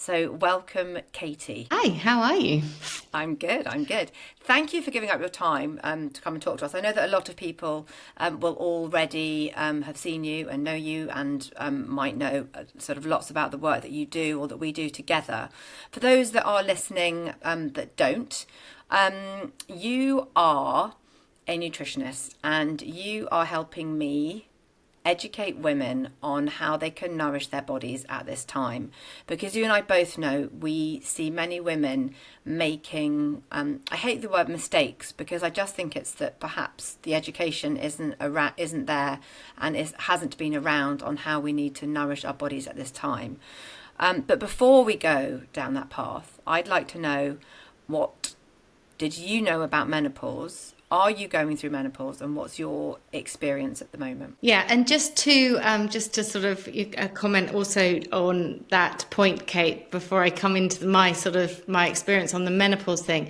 So welcome, Katie. Hi, how are you? I'm good. I'm good. Thank you for giving up your time to come and talk to us. I know that a lot of people will already have seen you and know you and might know sort of lots about the work that you do or that we do together. For those that are listening that don't, you are a nutritionist and you are helping me educate women on how they can nourish their bodies at this time, because you and I both know we see many women making I hate the word mistakes, because I just think it's that perhaps the education isn't there and hasn't been around on how we need to nourish our bodies at this time. But before we go down that path, I'd like to know, what did you know about menopause? Are you going through menopause, and what's your experience at the moment? Yeah, and just to sort of comment also on that point, Kate, before I come into my experience on the menopause thing.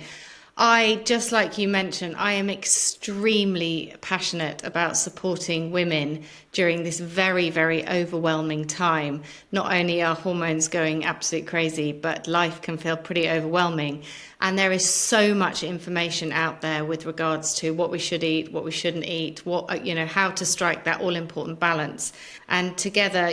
I, just like you mentioned, I am extremely passionate about supporting women during this very, very overwhelming time. Not only are hormones going absolute crazy, but life can feel pretty overwhelming. And there is so much information out there with regards to what we should eat, what we shouldn't eat, how to strike that all important balance. And together,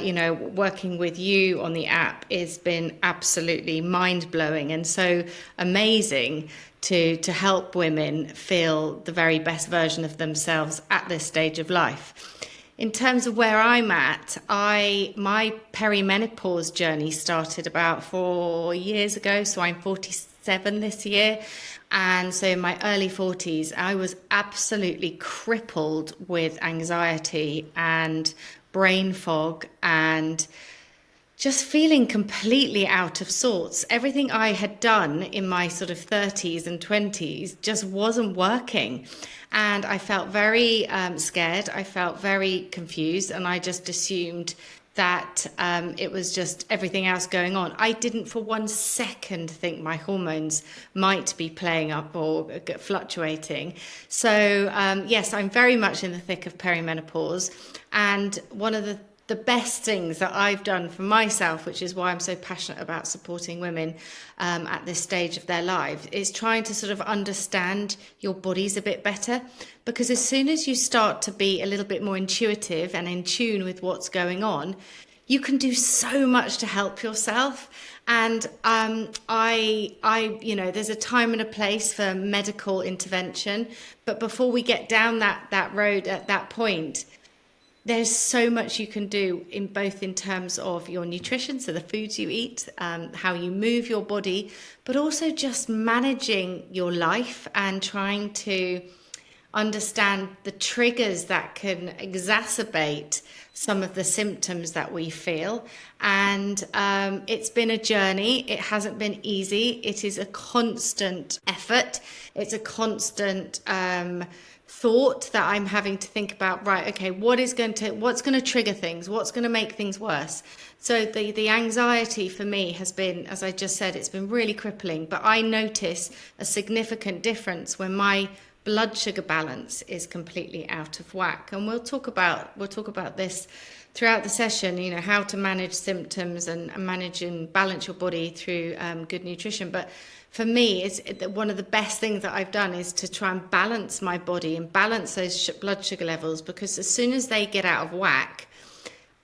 working with you on the app has been absolutely mind blowing and so amazing to help women feel the very best version of themselves at this stage of life. In terms of where I'm at, my perimenopause journey started about 4 years ago. So I'm 47 this year. And so in my early 40s, I was absolutely crippled with anxiety and brain fog and just feeling completely out of sorts. Everything I had done in my sort of 30s and 20s just wasn't working. And I felt very scared. I felt very confused. And I just assumed that it was just everything else going on. I didn't for 1 second think my hormones might be playing up or fluctuating. So yes, I'm very much in the thick of perimenopause. And one of the best things that I've done for myself, which is why I'm so passionate about supporting women at this stage of their lives, is trying to sort of understand your bodies a bit better. Because as soon as you start to be a little bit more intuitive and in tune with what's going on, you can do so much to help yourself. And there's a time and a place for medical intervention. But before we get down that road at that point, there's so much you can do in terms of your nutrition, so the foods you eat, how you move your body, but also just managing your life and trying to understand the triggers that can exacerbate some of the symptoms that we feel. And it's been a journey. It hasn't been easy. It is a constant effort. It's a constant thought that I'm having to think about, right, okay, what's going to trigger things? What's going to make things worse? So the anxiety for me has been, as I just said, it's been really crippling, but I notice a significant difference when my blood sugar balance is completely out of whack. And we'll talk about this throughout the session, how to manage symptoms and manage and balance your body through good nutrition. But for me, it's one of the best things that I've done is to try and balance my body and balance those blood sugar levels, because as soon as they get out of whack,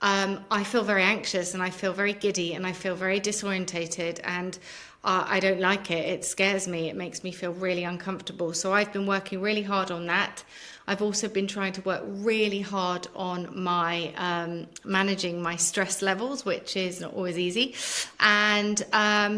I feel very anxious and I feel very giddy and I feel very disorientated, and I don't like it. It scares me. It makes me feel really uncomfortable. So I've been working really hard on that. I've also been trying to work really hard on my managing my stress levels, which is not always easy, and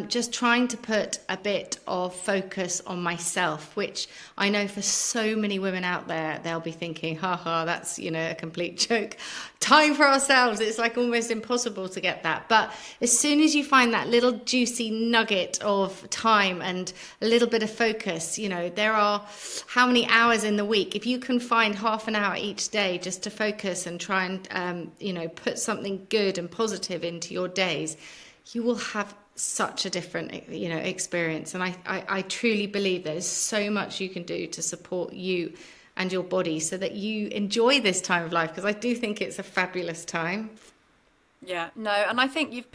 just trying to put a bit of focus on myself, which I know for so many women out there, they'll be thinking, haha, that's, a complete joke. Time for ourselves. It's like almost impossible to get that. But as soon as you find that little juicy nugget of time and a little bit of focus, there are how many hours in the week? If you can find half an hour each day just to focus and try and, put something good and positive into your days, you will have such a different, experience. And I truly believe there's so much you can do to support you and your body so that you enjoy this time of life, because I do think it's a fabulous time. Yeah, no, and I think you've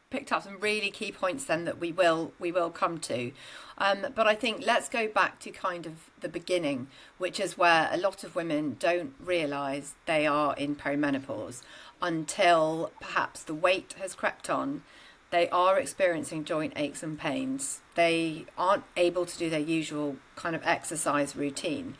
picked up some really key points then that we will come to. But I think let's go back to kind of the beginning, which is where a lot of women don't realise they are in perimenopause until perhaps the weight has crept on. They are experiencing joint aches and pains. They aren't able to do their usual kind of exercise routine.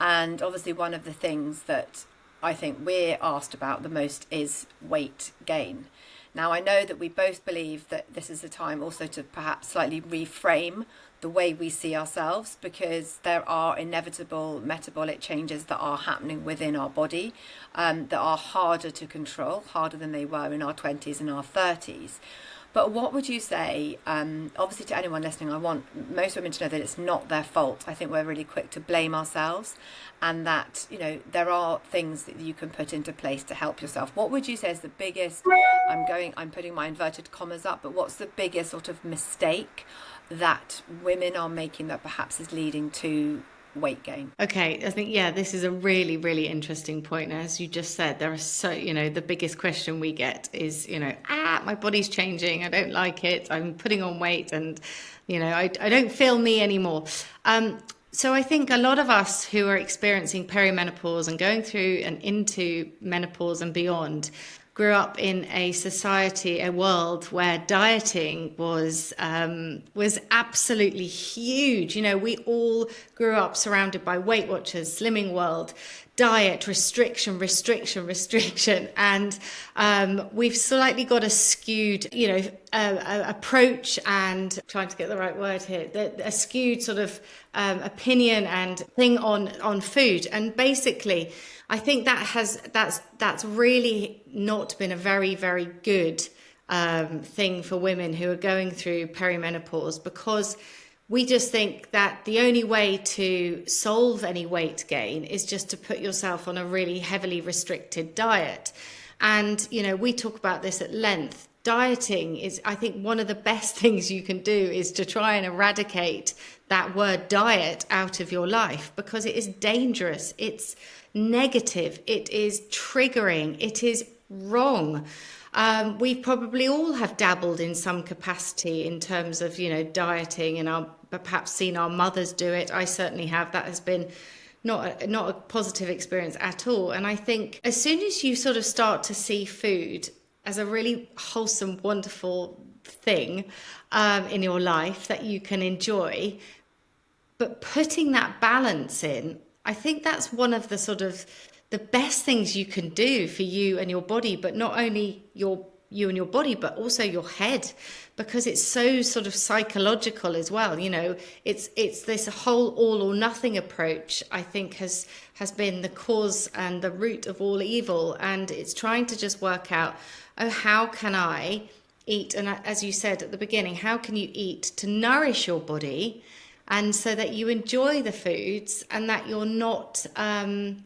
And obviously one of the things that I think we're asked about the most is weight gain. Now, I know that we both believe that this is a time also to perhaps slightly reframe the way we see ourselves, because there are inevitable metabolic changes that are happening within our body that are harder to control, harder than they were in our 20s and our 30s. But what would you say, obviously to anyone listening, I want most women to know that it's not their fault. I think we're really quick to blame ourselves, and that, you know, there are things that you can put into place to help yourself. What would you say is the biggest, I'm putting my inverted commas up, but what's the biggest sort of mistake that women are making that perhaps is leading to weight gain? Okay, I think, yeah, this is a really, really interesting point. As you just said, there are so, you know, the biggest question we get is, you know, my body's changing, I don't like it, I'm putting on weight, and, you know, I don't feel me anymore. So I think a lot of us who are experiencing perimenopause and going through and into menopause and beyond grew up in a society, a world where dieting was absolutely huge. You know, we all grew up surrounded by Weight Watchers, Slimming World, diet, restriction, and we've slightly got a skewed, you know, approach, and trying to get the right word here, a skewed sort of opinion and thing on food. And basically, I think that's really not been a very, very good thing for women who are going through perimenopause, because we just think that the only way to solve any weight gain is just to put yourself on a really heavily restricted diet. And, you know, we talk about this at length. Dieting is, I think, one of the best things you can do is to try and eradicate that word diet out of your life, because it is dangerous. It's negative. It is triggering. It is wrong. We probably all have dabbled in some capacity in terms of, you know, dieting, and perhaps seen our mothers do it. I certainly have. That has been not a positive experience at all. And I think as soon as you sort of start to see food as a really wholesome, wonderful thing in your life that you can enjoy, but putting that balance in, I think that's one of the sort of the best things you can do for you and your body, but not only you and your body, but also your head, because it's so sort of psychological as well. You know, it's this whole all or nothing approach, I think, has been the cause and the root of all evil. And it's trying to just work out, oh, how can I eat? And as you said at the beginning, how can you eat to nourish your body, and so that you enjoy the foods, and that you're not in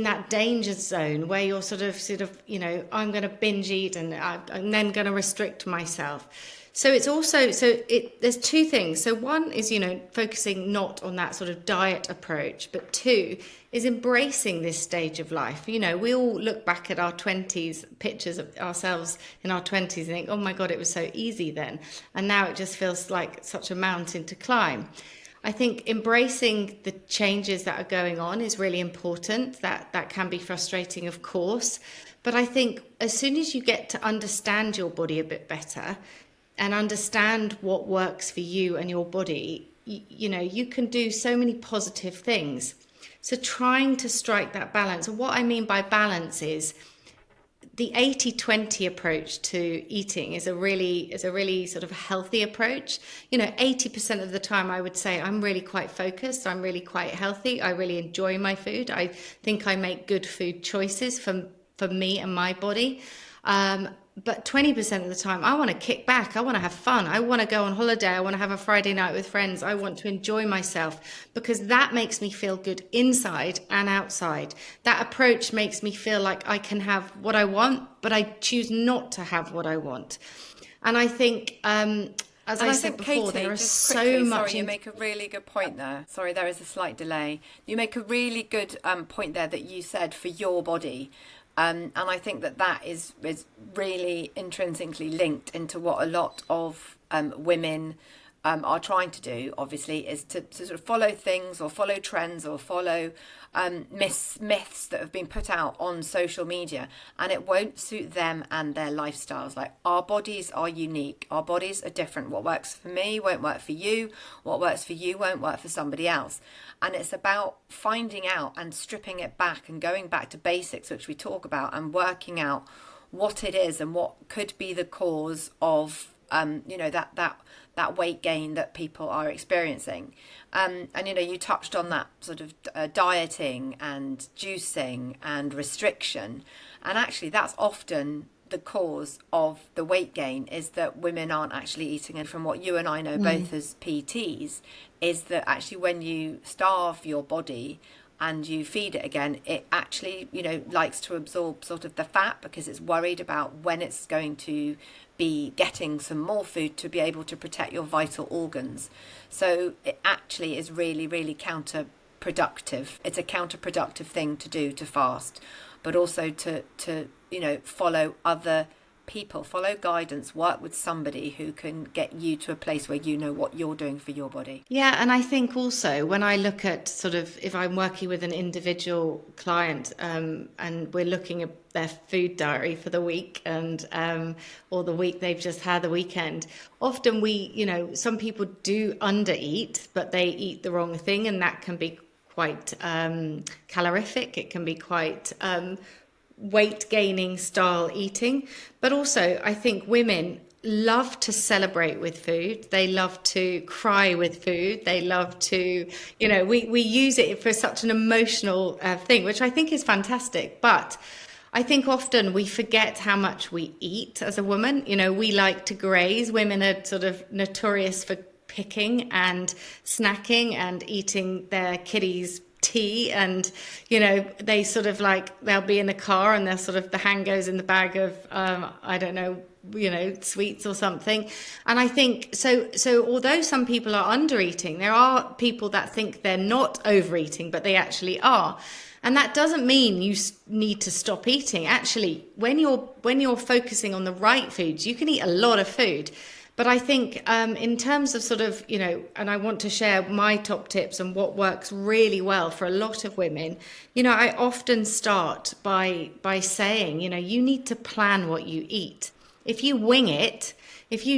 that danger zone where you're sort of, you know, I'm going to binge eat and I'm then going to restrict myself. So it's also, there's two things. So one is, you know, focusing not on that sort of diet approach, but two is embracing this stage of life. You know, we all look back at our 20s, pictures of ourselves in our 20s, and think, oh my God, it was so easy then. And now it just feels like such a mountain to climb. I think embracing the changes that are going on is really important. That can be frustrating, of course. But I think as soon as you get to understand your body a bit better and understand what works for you and your body, you know, you can do so many positive things. So trying to strike that balance. And what I mean by balance is the 80-20 approach to eating is a really sort of healthy approach. You know, 80% of the time I would say I'm really quite focused, I'm really quite healthy, I really enjoy my food, I think I make good food choices for me and my body. But 20% of the time, I want to kick back. I want to have fun. I want to go on holiday. I want to have a Friday night with friends. I want to enjoy myself, because that makes me feel good inside and outside. That approach makes me feel like I can have what I want, but I choose not to have what I want. And I think, as I said before, Katie, there is so quickly, much. Sorry, you make a really good point there. Sorry, there is a slight delay. You make a really good point there that you said for your body. And I think that is really intrinsically linked into what a lot of women are trying to do, obviously, is to sort of follow things or follow trends or follow myths that have been put out on social media, and it won't suit them and their lifestyles. Like, our bodies are unique, our bodies are different. What works for me won't work for you, what works for you won't work for somebody else. And it's about finding out and stripping it back and going back to basics, which we talk about, and working out what it is and what could be the cause of that weight gain that people are experiencing. And you touched on that sort of dieting and juicing and restriction, and actually that's often the cause of the weight gain, is that women aren't actually eating. And from what you and I know both as PTs, is that actually when you starve your body and you feed it again, it actually likes to absorb sort of the fat, because it's worried about when it's going to be getting some more food to be able to protect your vital organs. So it actually is really, really counterproductive. It's a counterproductive thing to do, to fast, but also to follow other people, follow guidance, work with somebody who can get you to a place where you know what you're doing for your body. Yeah, and I think also when I look at sort of, if I'm working with an individual client and we're looking at their food diary for the week and or the week they've just had, the weekend, often some people do undereat, but they eat the wrong thing, and that can be quite calorific. It can be quite weight gaining style eating. But also I think women love to celebrate with food. They love to cry with food. They love to, we use it for such an emotional thing, which I think is fantastic. But I think often we forget how much we eat as a woman. We like to graze. Women are sort of notorious for picking and snacking and eating their kiddies' tea, and they sort of they'll be in a car and they'll sort of, the hand goes in the bag of I don't know, sweets or something. And I think so although some people are undereating, there are people that think they're not overeating, but they actually are. And that doesn't mean you need to stop eating. Actually, when you're focusing on the right foods, you can eat a lot of food. But I think in terms of sort of, and I want to share my top tips and what works really well for a lot of women, I often start by saying, you need to plan what you eat. If you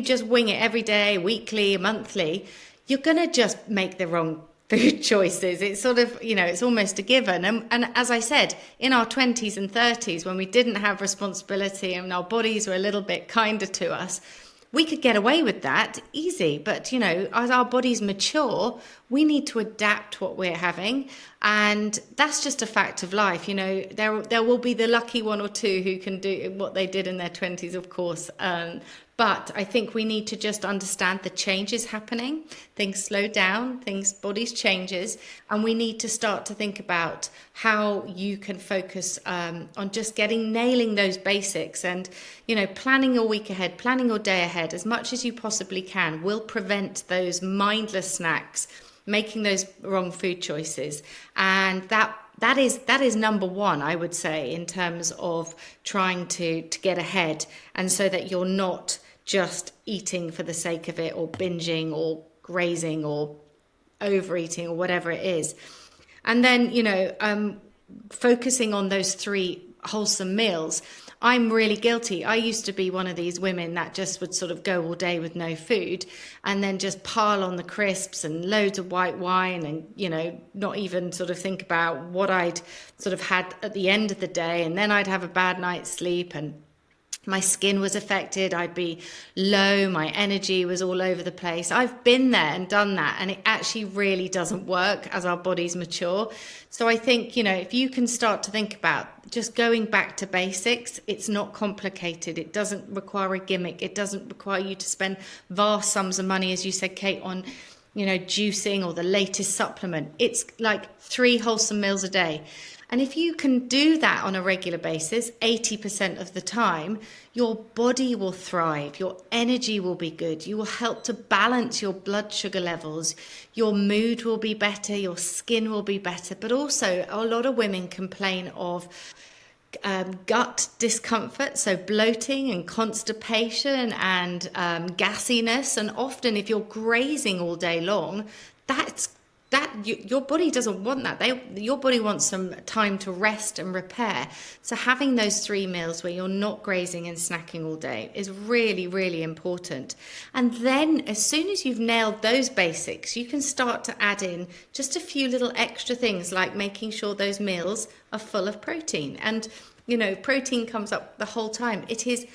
just wing it every day, weekly, monthly, you're going to just make the wrong food choices. It's sort of, it's almost a given. And as I said, in our 20s and 30s, when we didn't have responsibility and our bodies were a little bit kinder to us, we could get away with that easy. But, as our bodies mature, we need to adapt what we're having. And that's just a fact of life. There will be the lucky one or two who can do what they did in their 20s, of course. But I think we need to just understand the changes happening. Things slow down, bodies changes, and we need to start to think about how you can focus on just nailing those basics, and planning your week ahead, planning your day ahead as much as you possibly can will prevent those mindless snacks, making those wrong food choices. And that is number one, I would say, in terms of trying to get ahead, and so that you're not just eating for the sake of it, or binging or grazing or overeating or whatever it is. And then, focusing on those 3 wholesome meals. I'm really guilty. I used to be one of these women that just would sort of go all day with no food, and then just pile on the crisps and loads of white wine, and, not even sort of think about what I'd sort of had at the end of the day. And then I'd have a bad night's sleep, and my skin was affected. I'd be low. My energy was all over the place. I've been there and done that, and it actually really doesn't work as our bodies mature. So I think, if you can start to think about just going back to basics, it's not complicated. It doesn't require a gimmick. It doesn't require you to spend vast sums of money, as you said, Kate, on, juicing or the latest supplement. It's like 3 wholesome meals a day. And if you can do that on a regular basis, 80% of the time, your body will thrive, your energy will be good, you will help to balance your blood sugar levels, your mood will be better, your skin will be better. But also, a lot of women complain of gut discomfort, so bloating and constipation and gassiness. And often, if you're grazing all day long, your body doesn't want that. Your body wants some time to rest and repair. So having those 3 meals where you're not grazing and snacking all day is really, really important. And then as soon as you've nailed those basics, you can start to add in just a few little extra things, like making sure those meals are full of protein. And protein comes up the whole time. It is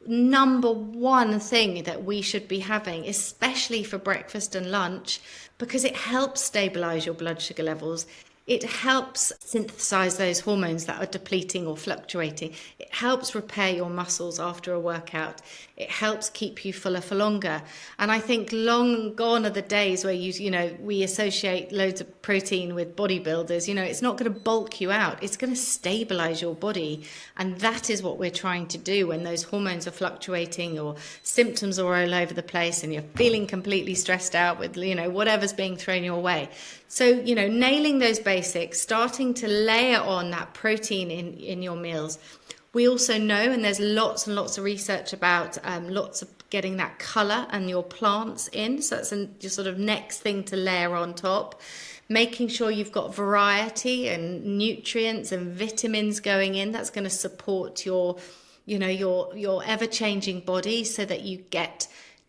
number one thing that we should be having, especially for breakfast and lunch, because it helps stabilize your blood sugar levels. It helps synthesize those hormones that are depleting or fluctuating. It helps repair your muscles after a workout. It helps keep you fuller for longer. And I think long gone are the days where we associate loads of protein with bodybuilders. It's not going to bulk you out. It's going to stabilize your body. And that is what we're trying to do when those hormones are fluctuating or symptoms are all over the place and you're feeling completely stressed out with, whatever's being thrown your way. So, nailing those basics, starting to layer on that protein in your meals. We also know, and there's lots and lots of research about lots of getting that colour and your plants in. So that's your sort of next thing to layer on top. Making sure you've got variety and nutrients and vitamins going in. That's going to support your ever-changing body so that you get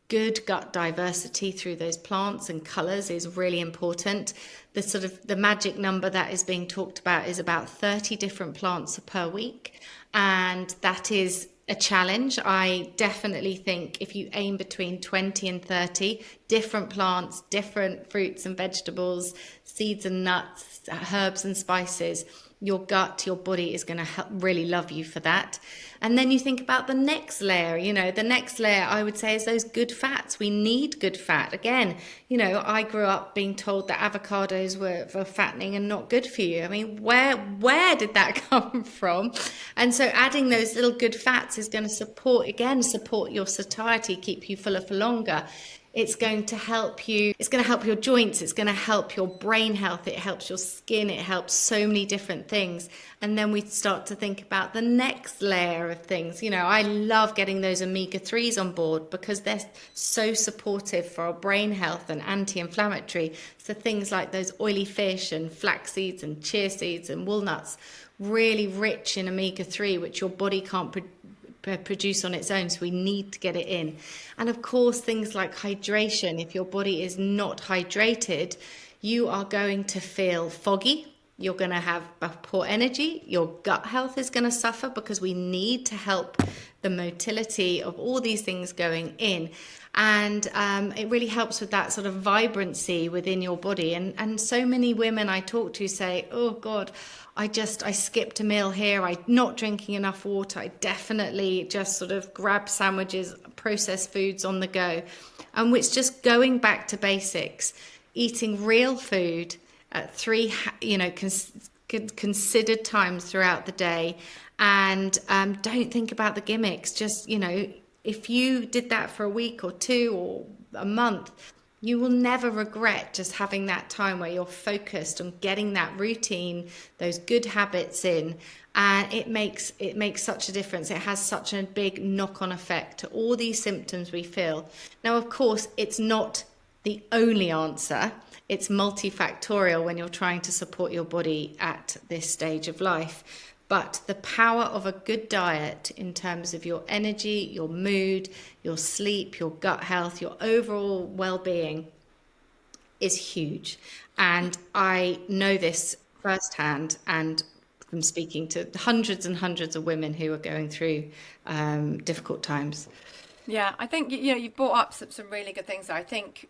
good gut diversity through those plants, and colours is really important. The magic number that is being talked about is about 30 different plants per week, and that is a challenge. I definitely think if you aim between 20 and 30 different plants, different fruits and vegetables, seeds and nuts, herbs and spices, your gut, your body is going to really love you for that. And then you think about the next layer. The next layer I would say is those good fats. We need good fat. Again, I grew up being told that avocados were fattening and not good for you. I mean, where did that come from? And so adding those little good fats is going to support your satiety, keep you fuller for longer. It's going to help you. It's going to help your joints. It's going to help your brain health. It helps your skin. It helps so many different things. And then we start to think about the next layer of things. I love getting those omega-3s on board because they're so supportive for our brain health and anti-inflammatory. So things like those oily fish and flax seeds and chia seeds and walnuts, really rich in omega-3, which your body can't produce on its own, so we need to get it in. And of course, things like hydration. If your body is not hydrated, you are going to feel foggy, you're going to have poor energy, your gut health is going to suffer, because we need to help the motility of all these things going in. And it really helps with that sort of vibrancy within your body. And so many women I talk to say, oh God, I skipped a meal here. I'm not drinking enough water. I definitely just sort of grab sandwiches, processed foods on the go. And it's just going back to basics, eating real food at considered times throughout the day. And don't think about the gimmicks. Just, if you did that for a week or two or a month, you will never regret just having that time where you're focused on getting that routine, those good habits in. And it makes such a difference. It has such a big knock-on effect to all these symptoms we feel. Now, of course, it's not the only answer. It's multifactorial when you're trying to support your body at this stage of life. But the power of a good diet in terms of your energy, your mood, your sleep, your gut health, your overall well-being is huge. And I know this firsthand, and from speaking to hundreds and hundreds of women who are going through difficult times. Yeah, I think you've brought up some really good things there. I think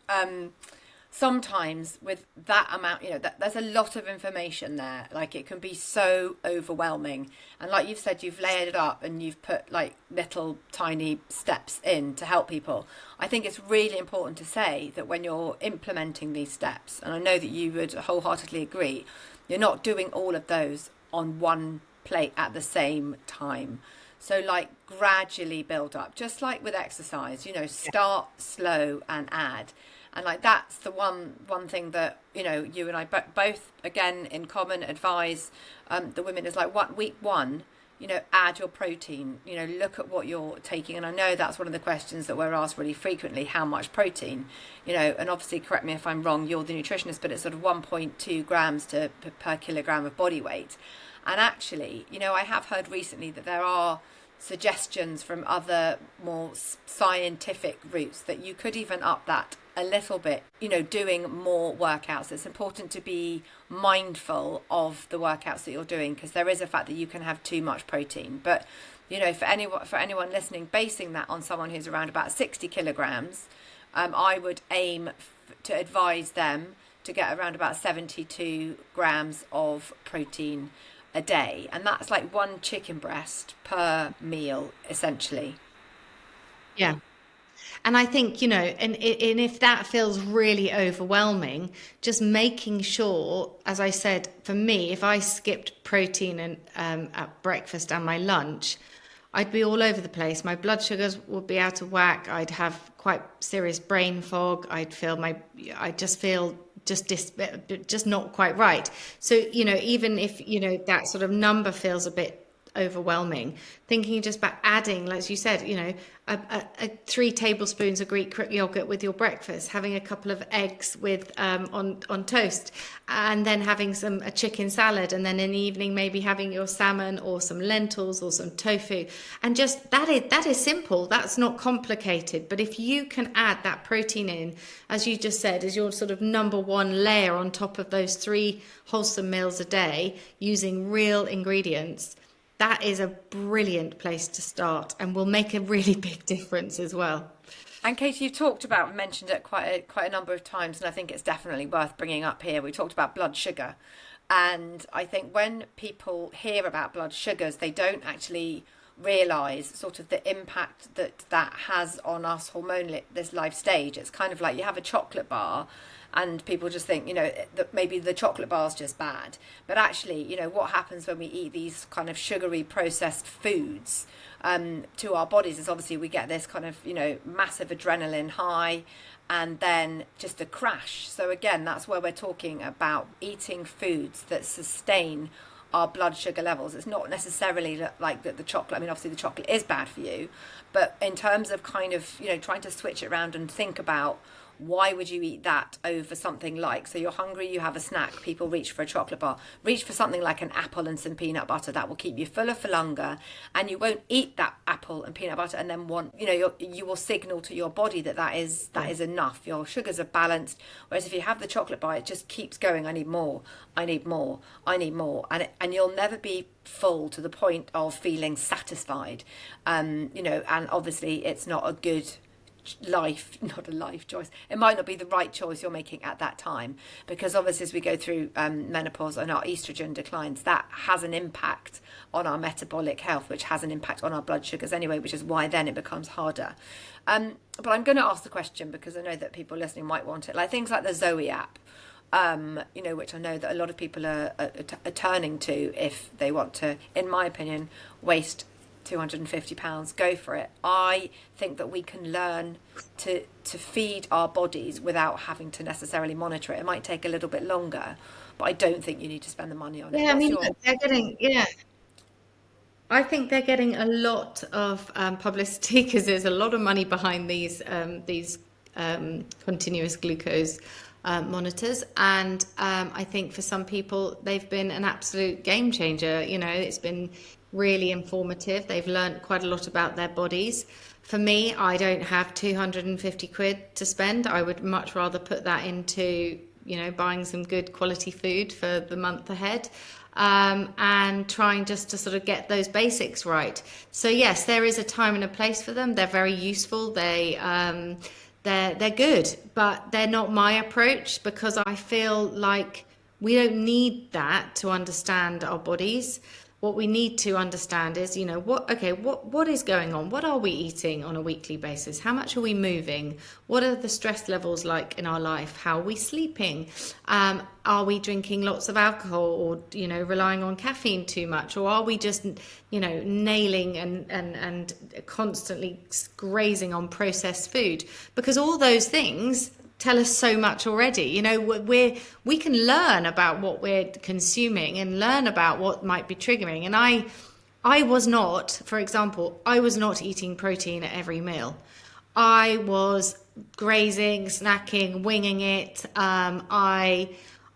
sometimes with that amount, there's a lot of information there. Like, it can be so overwhelming. And like you've said, you've layered it up and you've put like little tiny steps in to help people. I think it's really important to say that when you're implementing these steps, and I know that you would wholeheartedly agree, you're not doing all of those on one plate at the same time. So like gradually build up, just like with exercise, start slow and add. And like that's the one thing that you and I both again in common advise the women is like week one, add your protein, look at what you're taking. And I know that's one of the questions that we're asked really frequently, how much protein, and obviously correct me if I'm wrong, you're the nutritionist, but it's sort of 1.2 grams per kilogram of body weight. And actually, I have heard recently that there are suggestions from other more scientific routes that you could even up that a little bit, doing more workouts. It's important to be mindful of the workouts that you're doing, because there is a fact that you can have too much protein. But for anyone listening, basing that on someone who's around about 60 kilograms, I would aim to advise them to get around about 72 grams of protein a day, and that's like one chicken breast per meal, essentially. Yeah. And I think, and if that feels really overwhelming, just making sure, as I said, for me, if I skipped protein and at breakfast and my lunch, I'd be all over the place. My blood sugars would be out of whack. I'd have quite serious brain fog. I'd just feel just not quite right. So, even if, that sort of number feels a bit overwhelming, thinking just about adding, like you said, a 3 tablespoons of Greek yogurt with your breakfast, having a couple of eggs with on toast, and then having a chicken salad, and then in the evening maybe having your salmon or some lentils or some tofu, and just that is simple. That's not complicated. But if you can add that protein in, as you just said, as your sort of number one layer on top of those 3 wholesome meals a day, using real ingredients, that is a brilliant place to start and will make a really big difference as well. And Katie, you've mentioned it quite a number of times, and I think it's definitely worth bringing up here. We talked about blood sugar, and I think when people hear about blood sugars, they don't actually realise sort of the impact that has on us hormonally at this life stage. It's kind of like you have a chocolate bar, and people just think, that maybe the chocolate bar is just bad. But actually, what happens when we eat these kind of sugary processed foods to our bodies is obviously we get this kind of, massive adrenaline high, and then just a crash. So again, that's where we're talking about eating foods that sustain our blood sugar levels. It's not necessarily like that the chocolate, I mean, obviously the chocolate is bad for you, but in terms of kind of, trying to switch it around and think about why would you eat that over something like, so you're hungry, you have a snack, people reach for a chocolate bar, reach for something like an apple and some peanut butter. That will keep you fuller for longer, and you won't eat that apple and peanut butter and then want, you will signal to your body that is enough. Your sugars are balanced. Whereas if you have the chocolate bar, it just keeps going. I need more, I need more, I need more, and you'll never be full to the point of feeling satisfied. And obviously it's not a good not a life choice. It might not be the right choice you're making at that time, because obviously as we go through menopause and our estrogen declines, that has an impact on our metabolic health, which has an impact on our blood sugars anyway, which is why then it becomes harder. But I'm going to ask the question because I know that people listening might want it, like things like the Zoe app, which I know that a lot of people are turning to if they want to, in my opinion, waste £250, go for it. I think that we can learn to feed our bodies without having to necessarily monitor it. It might take a little bit longer, but I don't think you need to spend the money on it. Yeah, I mean, they're getting, I think they're getting a lot of publicity because there's a lot of money behind these continuous glucose monitors, and I think for some people they've been an absolute game changer. It's been really informative. They've learned quite a lot about their bodies. For me, I don't have 250 quid to spend. I would much rather put that into, buying some good quality food for the month ahead, and trying just to sort of get those basics right. So yes, there is a time and a place for them. They're very useful. They're good, but they're not my approach, because I feel like we don't need that to understand our bodies. What we need to understand is, what is going on? What are we eating on a weekly basis? How much are we moving? What are the stress levels like in our life? How are we sleeping? Are we drinking lots of alcohol, or, relying on caffeine too much? Or are we just, nailing and constantly grazing on processed food? Because all those things tell us so much already. We can learn about what we're consuming and learn about what might be triggering. And I I was not, for example, I was not eating protein at every meal. I was grazing, snacking, winging it. I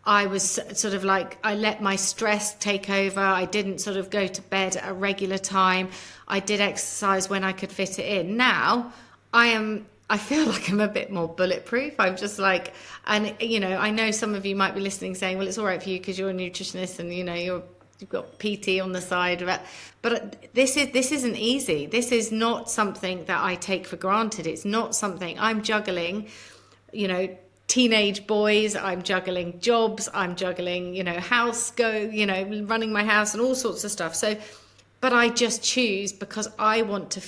was sort of like, I let my stress take over. I didn't sort of go to bed at a regular time. I did exercise when I could fit it in. Now I feel like I'm a bit more bulletproof. I'm just like, and I know some of you might be listening saying, well, it's all right for you because you're a nutritionist and you've got PT on the side, but this isn't easy. This is not something that I take for granted. It's not something I'm juggling, teenage boys, I'm juggling jobs, I'm juggling, running my house and all sorts of stuff. So, but I just choose because I want to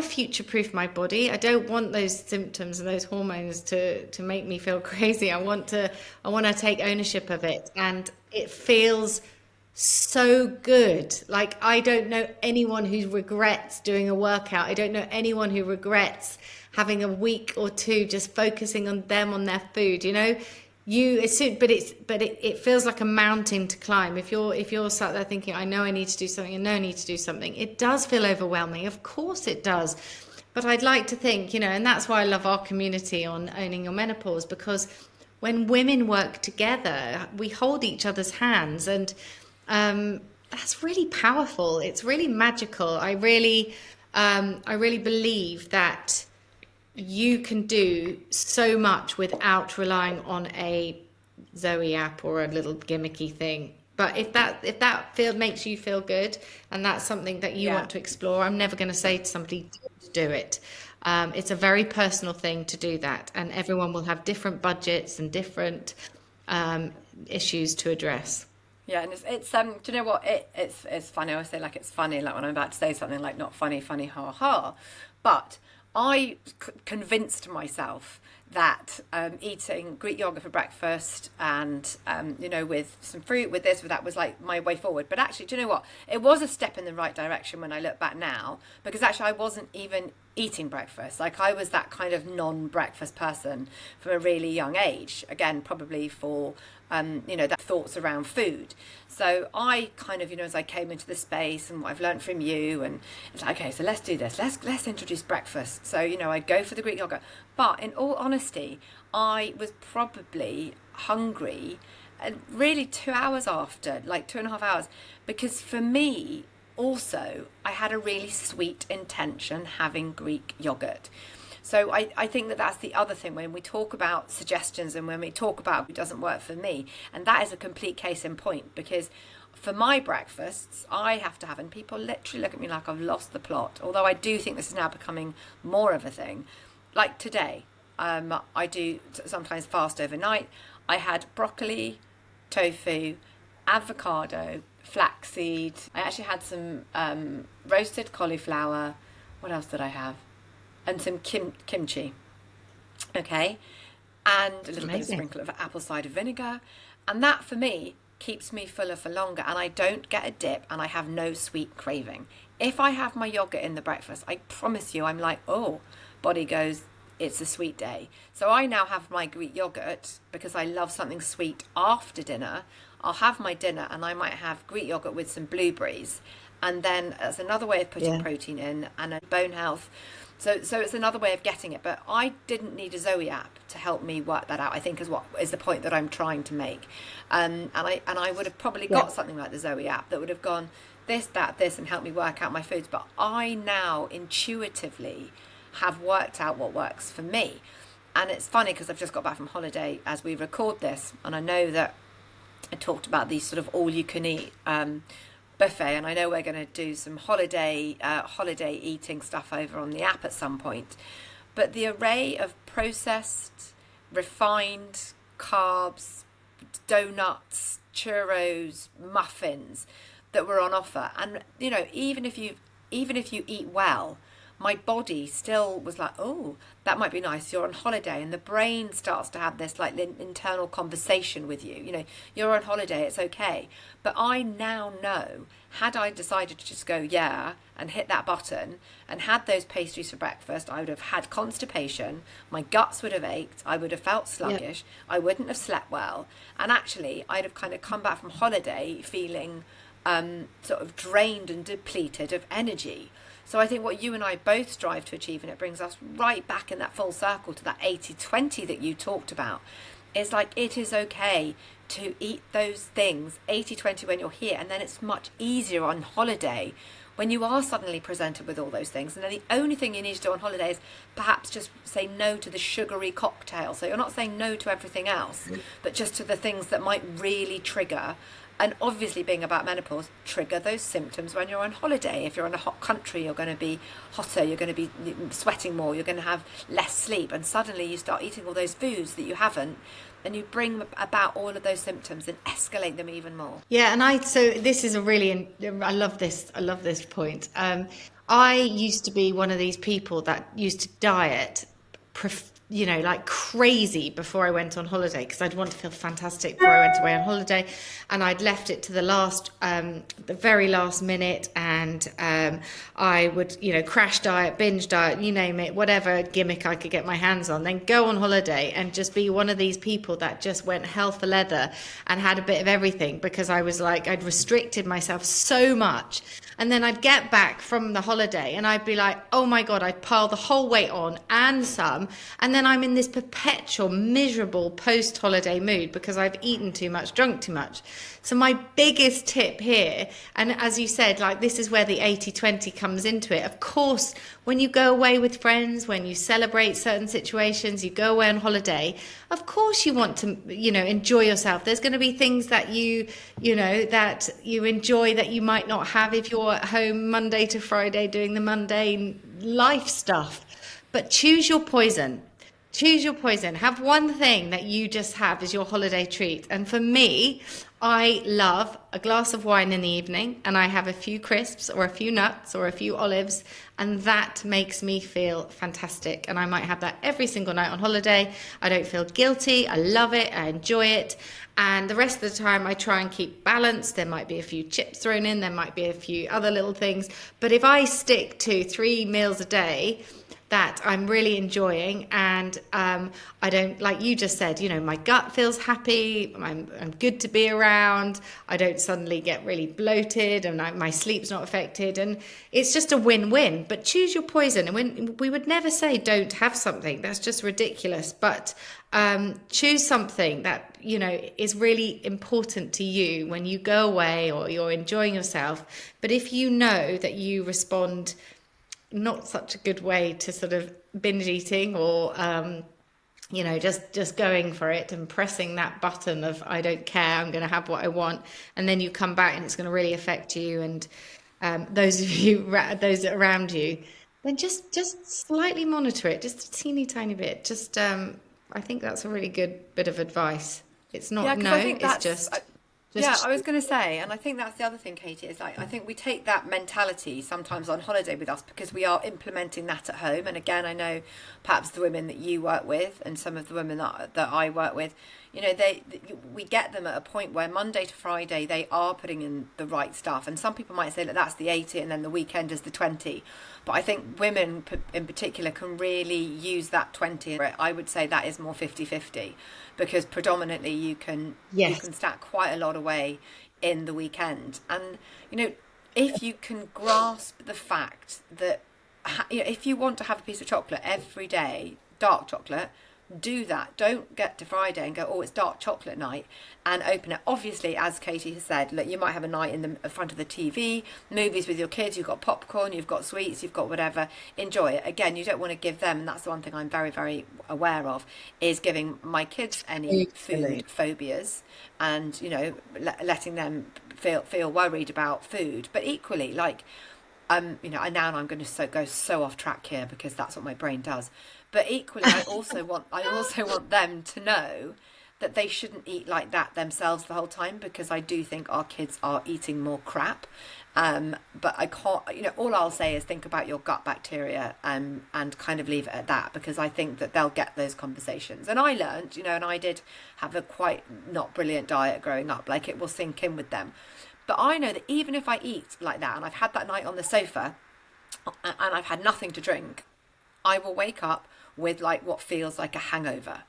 future proof my body. I don't want those symptoms and those hormones to make me feel crazy. I want to take ownership of it. And it feels so good. Like, I don't know anyone who regrets doing a workout. I don't know anyone who regrets having a week or two just focusing on them, on their food. It feels like a mountain to climb. If you're sat there thinking, I know I need to do something, and know I need to do something, it does feel overwhelming. Of course it does. But I'd like to think, and that's why I love our community on Owning Your Menopause, because when women work together, we hold each other's hands, and that's really powerful. It's really magical. I really believe that you can do so much without relying on a Zoe app or a little gimmicky thing. But if that makes you feel good, and that's something that you want to explore, I'm never going to say to somebody, don't do it. It's a very personal thing to do that, and everyone will have different budgets and different issues to address. Yeah, and it's do you know what, it's funny. I always say, like, it's funny, like when I'm about to say something, like, not funny, funny, ha ha, but I convinced myself that eating Greek yogurt for breakfast and with some fruit, with this, with that, was like my way forward. But actually, do you know what, it was a step in the right direction when I look back now, because actually I wasn't even eating breakfast. Like, I was that kind of non-breakfast person from a really young age, again probably for that thoughts around food. So I kind of, as I came into the space and what I've learned from you, and it's like, okay, so let's do this. Let's introduce breakfast. So, I'd go for the Greek yogurt. But in all honesty, I was probably hungry really 2 hours after, like 2.5 hours, because for me, also, I had a really sweet intention having Greek yogurt. So I think that that's the other thing when we talk about suggestions and when we talk about it doesn't work for me. And that is a complete case in point, because for my breakfasts, I have to have, and people literally look at me like I've lost the plot, although I do think this is now becoming more of a thing. Like today, I do sometimes fast overnight. I had broccoli, tofu, avocado, flaxseed. I actually had some roasted cauliflower. What else did I have? And some kimchi, okay, and a little bit of sprinkle of apple cider vinegar, and that for me keeps me fuller for longer, and I don't get a dip, and I have no sweet craving. If I have my yogurt in the breakfast, I promise you, I'm like, oh, body goes, it's a sweet day. So I now have my Greek yogurt because I love something sweet after dinner. I'll have my dinner and I might have Greek yogurt with some blueberries, and then that's another way of putting protein in and a bone health. So it's another way of getting it. But I didn't need a Zoe app to help me work that out, I think, is what is the point that I'm trying to make. And I would have probably got something like the Zoe app that would have gone this, that, this, and helped me work out my foods. But I now intuitively have worked out what works for me. And it's funny because I've just got back from holiday as we record this, and I know that I talked about these sort of all-you-can-eat buffet, and I know we're going to do some holiday eating stuff over on the app at some point. But the array of processed, refined carbs, donuts, churros, muffins that were on offer, and even if you eat well, my body still was like, oh, that might be nice. You're on holiday, and the brain starts to have this like internal conversation with you. You're on holiday, it's okay. But I now know, had I decided to just go, and hit that button and had those pastries for breakfast, I would have had constipation. My guts would have ached. I would have felt sluggish. I wouldn't have slept well. And actually, I'd have kind of come back from holiday feeling sort of drained and depleted of energy. So I think what you and I both strive to achieve, and it brings us right back in that full circle to that 80-20 that you talked about, is like, it is okay to eat those things 80-20 when you're here, and then it's much easier on holiday when you are suddenly presented with all those things. And then the only thing you need to do on holiday is perhaps just say no to the sugary cocktail. So you're not saying no to everything else, but just to the things that might really trigger, and obviously being about menopause, trigger those symptoms when you're on holiday. If you're in a hot country, you're going to be hotter, you're going to be sweating more, you're going to have less sleep, and suddenly you start eating all those foods that you haven't, and you bring about all of those symptoms and escalate them even more. Yeah, and so this is a really, I love this point. I used to be one of these people that used to diet, like crazy before I went on holiday, because I'd want to feel fantastic before I went away on holiday, and I'd left it to the very last minute, and I would, crash diet, binge diet, you name it, whatever gimmick I could get my hands on, then go on holiday and just be one of these people that just went hell for leather and had a bit of everything, because I was like, I'd restricted myself so much. And then I'd get back from the holiday and I'd be like, oh my God, I'd pile the whole weight on and some. And then I'm in this perpetual miserable post-holiday mood because I've eaten too much, drunk too much. So my biggest tip here, and as you said, like, this is where the 80-20 comes into it. Of course, when you go away with friends, when you celebrate certain situations, you go away on holiday, of course you want to, enjoy yourself. There's going to be things that that you enjoy that you might not have if you're at home Monday to Friday doing the mundane life stuff. But choose your poison. Choose your poison. Have one thing that you just have as your holiday treat. And for me, I love a glass of wine in the evening, and I have a few crisps or a few nuts or a few olives, and that makes me feel fantastic. And I might have that every single night on holiday. I don't feel guilty. I love it. I enjoy it. And the rest of the time I try and keep balance. There might be a few chips thrown in. There might be a few other little things. But if I stick to 3 meals a day that I'm really enjoying, and I don't, like you just said, my gut feels happy, I'm good to be around, I don't suddenly get really bloated, and my sleep's not affected, and it's just a win-win. But choose your poison. And we would never say don't have something, that's just ridiculous, but choose something that is really important to you when you go away or you're enjoying yourself. But if you know that you respond not such a good way to sort of binge eating, or just going for it and pressing that button of I don't care, I'm going to have what I want, and then you come back and it's going to really affect you and those around you, then just slightly monitor it, just a teeny tiny bit. Just I think that's a really good bit of advice. It's not, Yeah, because no, I think it's that's, just yeah, I was going to say, and I think that's the other thing, Katie, is like, I think we take that mentality sometimes on holiday with us because we are implementing that at home. And again, I know perhaps the women that you work with and some of the women that I work with, we get them at a point where Monday to Friday they are putting in the right stuff. And some people might say that that's the 80 and then the weekend is the 20. But I think women in particular can really use that 20. I would say that is more 50-50, because predominantly you can yes, stack quite a lot away in the weekend. And if you can grasp the fact that if you want to have a piece of chocolate every day, dark chocolate, do that. Don't get to Friday and go, oh, it's dark chocolate night, and open it. Obviously, as Katie has said, look, you might have a night in the front of the TV, movies with your kids, you've got popcorn, you've got sweets, you've got whatever, enjoy it. Again, you don't want to give them, and that's the one thing I'm very, very aware of, is giving my kids any food phobias, and letting them feel worried about food. But equally, like, and now I'm going to go so off track here because that's what my brain does. But equally, I also want them to know that they shouldn't eat like that themselves the whole time, because I do think our kids are eating more crap. But I can't, all I'll say is think about your gut bacteria, and kind of leave it at that, because I think that they'll get those conversations. And I learned, and I did have a quite not brilliant diet growing up, like it will sink in with them. But I know that even if I eat like that and I've had that night on the sofa and I've had nothing to drink, I will wake up with like what feels like a hangover.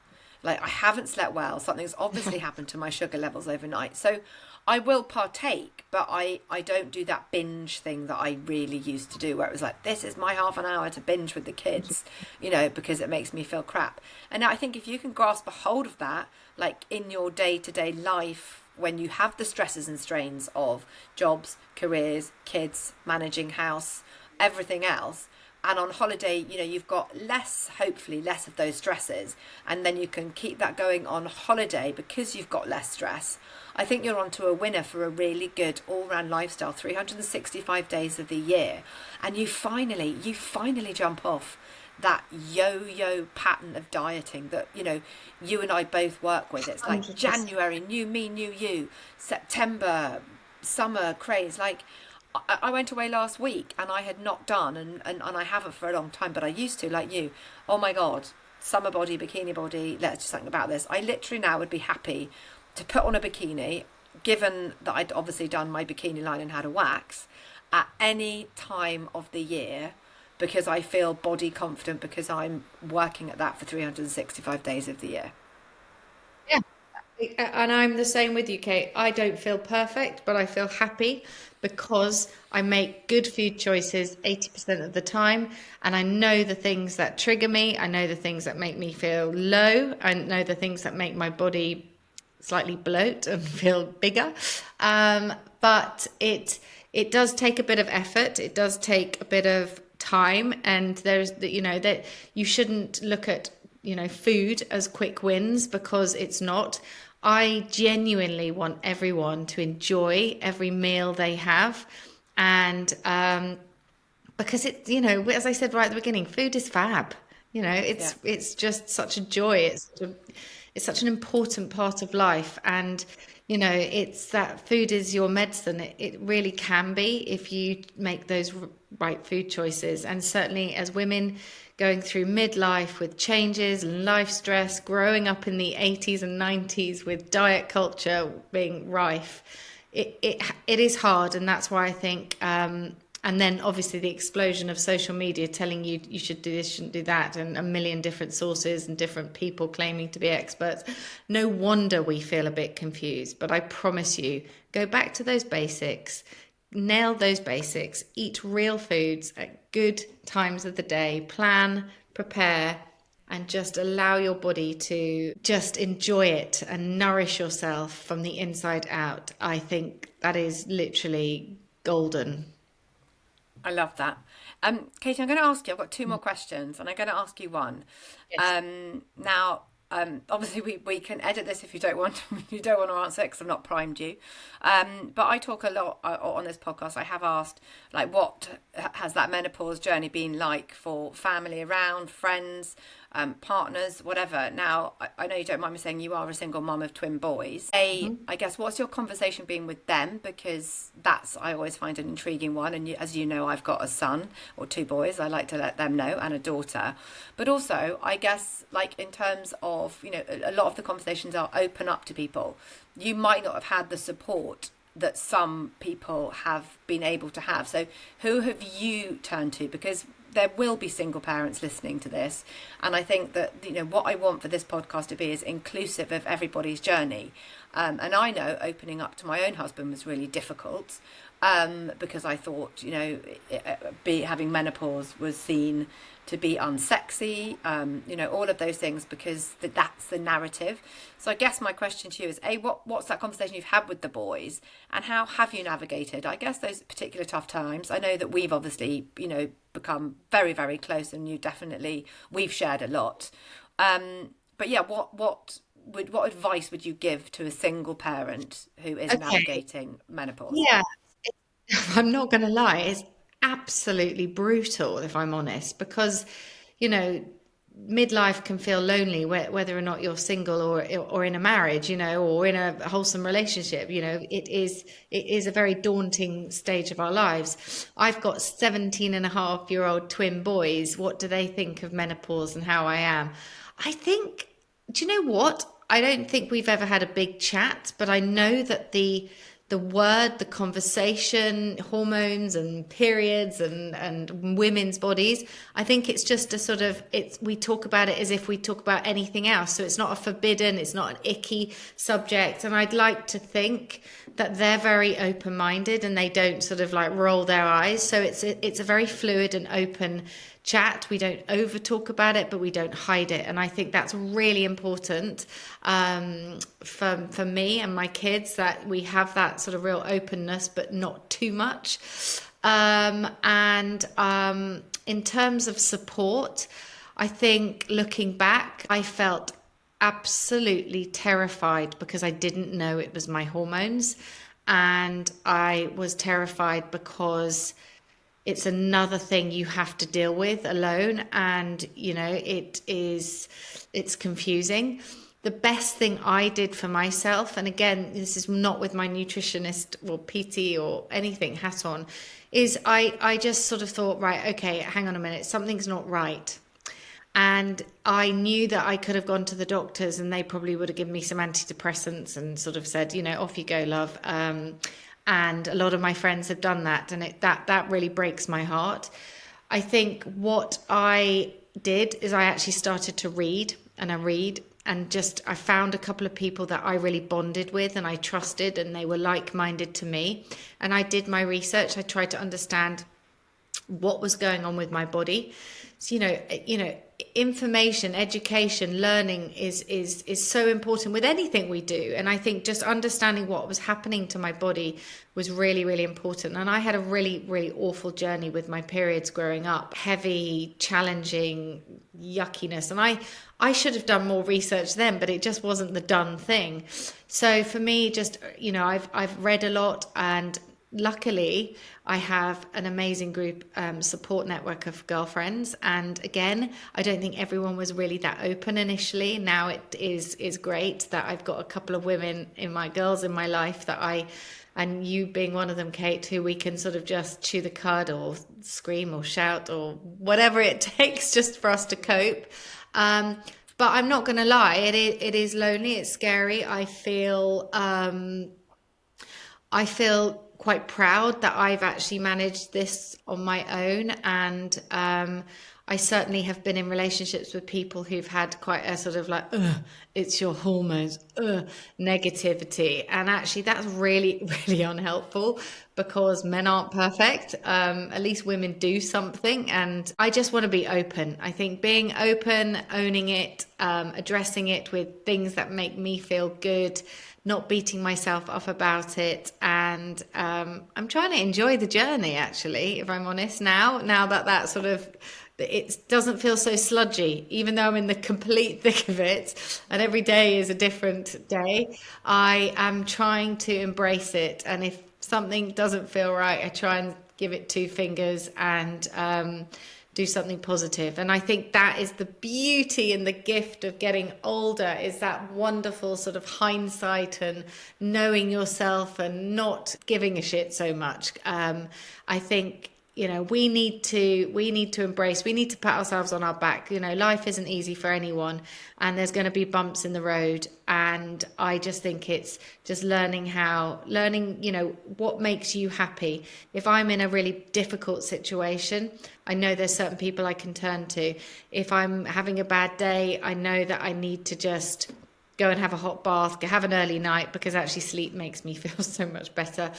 like I haven't slept well, something's obviously happened to my sugar levels overnight. So I will partake, but I don't do that binge thing that I really used to do, where it was like, this is my half an hour to binge with the kids, because it makes me feel crap. And now I think if you can grasp a hold of that, like in your day-to-day life, when you have the stresses and strains of jobs, careers, kids, managing house, everything else, and on holiday, you've got hopefully less of those stresses, and then you can keep that going on holiday because you've got less stress. I think you're onto a winner for a really good all-round lifestyle, 365 days of the year, and you finally jump off that yo-yo pattern of dieting that you and I both work with. It's like 100%. January, new me, new you, September, summer craze. Like I went away last week and I had not done, and I haven't for a long time, but I used to, like you. Oh my God, summer body, bikini body, let's just think about this. I literally now would be happy to put on a bikini, given that I'd obviously done my bikini line and had a wax, at any time of the year, because I feel body confident, because I'm working at that for 365 days of the year. Yeah. And I'm the same with you, Kate. I don't feel perfect, but I feel happy because I make good food choices 80% of the time. And I know the things that trigger me. I know the things that make me feel low. I know the things that make my body slightly bloat and feel bigger. But it does take a bit of effort. It does take a bit of time. And there's, that you shouldn't look at food as quick wins, because it's not. I genuinely want everyone to enjoy every meal they have. And because as I said right at the beginning, food is fab. Yeah. It's just such a joy. It's such an important part of life. And it's that food is your medicine. It really can be, if you make those right food choices. And certainly as women going through midlife with changes and life stress, growing up in the 80s and 90s with diet culture being rife, it is hard. And that's why I think, and then obviously the explosion of social media telling you you should do this, shouldn't do that, and a million different sources and different people claiming to be experts. No wonder we feel a bit confused. But I promise you, go back to those basics, nail those basics, eat real foods at good times of the day, plan, prepare, and just allow your body to just enjoy it and nourish yourself from the inside out. I think that is literally golden. I love that. Katie, I'm going to ask you, I've got two more questions, and I'm going to ask you one. Yes. Now, obviously we can edit this if you don't want you don't want to answer it, because I've not primed you. But I talk a lot on this podcast. I have asked, like, what has that menopause journey been like for family around, friends, partners, whatever. Now, I know you don't mind me saying you are a single mum of twin boys. I guess, what's your conversation been with them? Because I always find an intriguing one. And as you know, I've got a son, or two boys. I like to let them know, and a daughter. But also, I guess, like, in terms of, a lot of the conversations are open up to people. You might not have had the support that some people have been able to have. So who have you turned to? Because there will be single parents listening to this, and I think that what I want for this podcast to be is inclusive of everybody's journey. And I know opening up to my own husband was really difficult, because I thought having menopause was seen to be unsexy, all of those things, because that's the narrative. So I guess my question to you is, what's that conversation you've had with the boys, and how have you navigated, I guess, those particular tough times? I know that we've obviously, become very, very close, and we've shared a lot. But yeah, what advice would you give to a single parent who is Okay. navigating menopause? Yeah. I'm not going to lie, it's absolutely brutal, if I'm honest, because, you know, midlife can feel lonely, whether or not you're single or in a marriage, or in a wholesome relationship. It is a very daunting stage of our lives. I've got 17 and a half year old twin boys. What do they think of menopause and how I am? I think, do you know what? I don't think we've ever had a big chat, but I know that the conversation, hormones and periods and women's bodies. I think it's just a sort of, we talk about it as if we talk about anything else. So it's not a forbidden, it's not an icky subject. And I'd like to think that they're very open-minded and they don't sort of like roll their eyes. So it's a very fluid and open chat. We don't over talk about it, but we don't hide it. And I think that's really important for me and my kids, that we have that sort of real openness, but not too much. In terms of support, I think looking back, I felt absolutely terrified because I didn't know it was my hormones. And I was terrified because it's another thing you have to deal with alone. And, you know, it's confusing. The best thing I did for myself, and again, this is not with my nutritionist or PT or anything hat on, is I just sort of thought, right, okay, hang on a minute, something's not right. And I knew that I could have gone to the doctors and they probably would have given me some antidepressants and sort of said, you know, off you go, love. And a lot of my friends have done that. And that really breaks my heart. I think what I did is I actually started to read, and I found a couple of people that I really bonded with and I trusted, and they were like-minded to me. And I did my research. I tried to understand what was going on with my body. So, you know, information, education, learning is so important with anything we do. And I think just understanding what was happening to my body was really, really important. And I had a really, really awful journey with my periods growing up, heavy, challenging, yuckiness. And I should have done more research then, but it just wasn't the done thing. So for me, just, you know, I've read a lot, and luckily I have an amazing group support network of girlfriends. And again, I don't think everyone was really that open initially. Now it is great that I've got a couple of women girls in my life that and you being one of them, Kate, who we can sort of just chew the cud or scream or shout or whatever it takes just for us to cope. But I'm not going to lie, it is lonely, it's scary. I feel quite proud that I've actually managed this on my own. And I certainly have been in relationships with people who've had quite a sort of like, it's your hormones, negativity. And actually that's really, really unhelpful, because men aren't perfect. At least women do something. And I just want to be open. I think being open, owning it, addressing it with things that make me feel good, not beating myself up about it. And I'm trying to enjoy the journey, actually, if I'm honest, now that sort of, it doesn't feel so sludgy, even though I'm in the complete thick of it and every day is a different day. I am trying to embrace it. And if something doesn't feel right, I try and give it two fingers and do something positive. And I think that is the beauty and the gift of getting older, is that wonderful sort of hindsight and knowing yourself and not giving a shit so much. I think, you know, we need to embrace, we need to pat ourselves on our back. You know, life isn't easy for anyone, and there's going to be bumps in the road. And I just think it's just learning, you know, what makes you happy. If I'm in a really difficult situation, I know there's certain people I can turn to. If I'm having a bad day, I know that I need to just go and have a hot bath, have an early night, because actually sleep makes me feel so much better.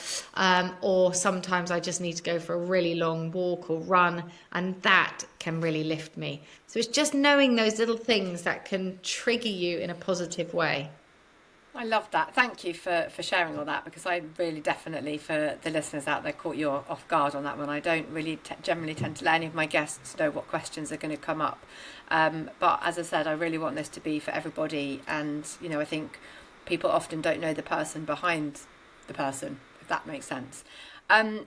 Or sometimes I just need to go for a really long walk or run, and that can really lift me. So it's just knowing those little things that can trigger you in a positive way. I love that. Thank you for sharing all that, because I really definitely, for the listeners out there, caught you off guard on that one. I don't really generally tend to let any of my guests know what questions are going to come up. But as I said, I really want this to be for everybody. And, you know, I think people often don't know the person behind the person, if that makes sense.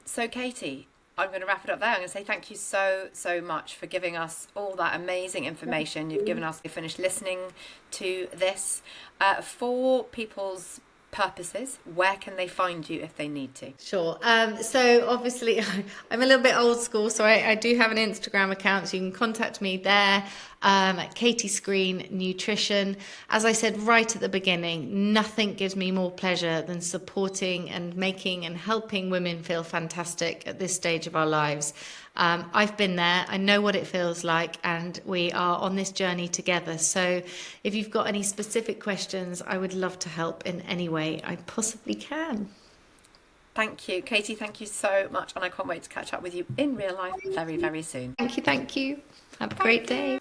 So Katie, I'm going to wrap it up there. I'm going to say thank you so much for giving us all that amazing information. You've given us, you finished listening to this. For people's purposes, where can they find you if they need to? Sure. So obviously I'm a little bit old school, so I do have an Instagram account, so you can contact me there, at Katie Skrine Nutrition. As I said right at the beginning, nothing gives me more pleasure than supporting and making and helping women feel fantastic at this stage of our lives. I've been there, I know what it feels like, and we are on this journey together. So if you've got any specific questions, I would love to help in any way I possibly can. Thank you, Katie. Thank you so much. And I can't wait to catch up with you in real life very, very soon. Thank you. Have a great day.